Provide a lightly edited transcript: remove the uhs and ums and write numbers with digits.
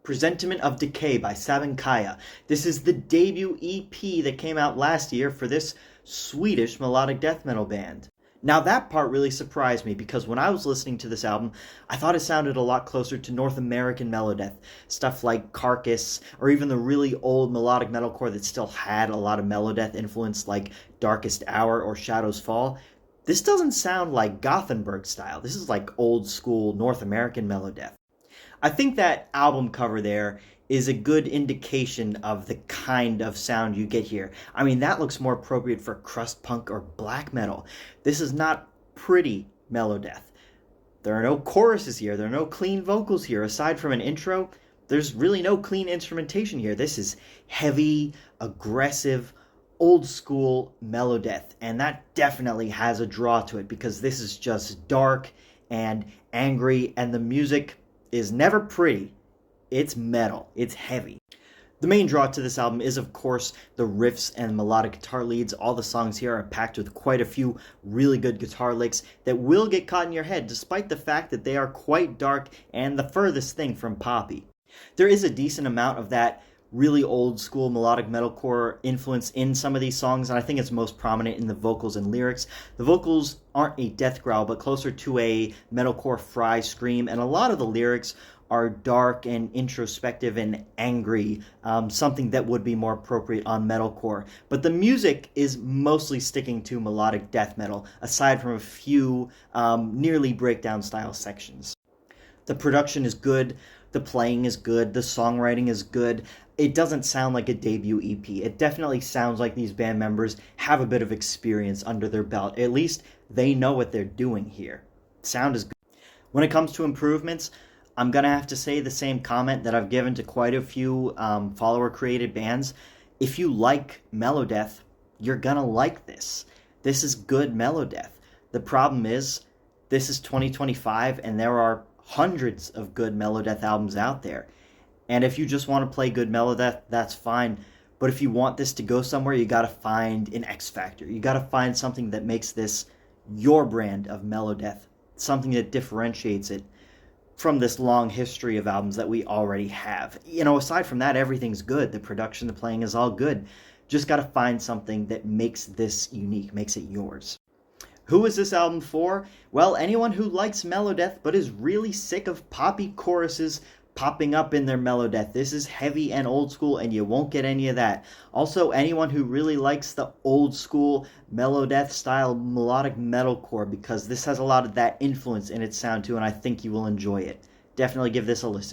Presentiment of Decay by Sabancaya. This is the debut EP that came out last year for this Swedish melodic death metal band. Now that part really surprised me because when I was listening to this album, I thought it sounded a lot closer to North American melodeath, stuff like Carcass, or even the really old melodic metalcore that still had a lot of melodeath influence like Darkest Hour or Shadows Fall. This doesn't sound like Gothenburg style. This is like old school North American melodeath. I think that album cover there is a good indication of the kind of sound you get here. I mean, that looks more appropriate for crust punk or black metal. This is not pretty melodeath. There are no choruses here. There are no clean vocals here. Aside from an intro, there's really no clean instrumentation here. This is heavy, aggressive, old school melodeath, and that definitely has a draw to it because this is just dark and angry, and the music is never pretty. It's metal. It's heavy. The main draw to this album is, of course, the riffs and melodic guitar leads. All the songs here are packed with quite a few really good guitar licks that will get caught in your head, despite the fact that they are quite dark and the furthest thing from poppy. There is a decent amount of that really old school melodic metalcore influence in some of these songs, and I think it's most prominent in the vocals and lyrics. The vocals aren't a death growl, but closer to a metalcore fry scream, and a lot of the lyrics are dark and introspective and angry, something that would be more appropriate on metalcore. But the music is mostly sticking to melodic death metal, aside from a few nearly breakdown style sections. The production is good, the playing is good, the songwriting is good. It doesn't sound like a debut EP. It definitely sounds like these band members have a bit of experience under their belt. At least they know what they're doing here. Sound is good. When it comes to improvements, I'm going to have to say the same comment that I've given to quite a few follower-created bands. If you like melodeath, you're going to like this. This is good melodeath. The problem is, this is 2025, and there are hundreds of good melodeath albums out there. And if you just want to play good melodeath, that's fine. But if you want this to go somewhere, you got to find an X factor. You got to find something that makes this your brand of melodeath, something that differentiates it from this long history of albums that we already have. You know, aside from that, everything's good. The production, the playing is all good. Just got to find something that makes this unique, makes it yours. Who is this album for? Well, anyone who likes melodeath but is really sick of poppy choruses popping up in their melodeath. This is heavy and old school, and you won't get any of that. Also, anyone who really likes the old school melodeath style melodic metalcore, because this has a lot of that influence in its sound too, and I think you will enjoy it. Definitely give this a listen.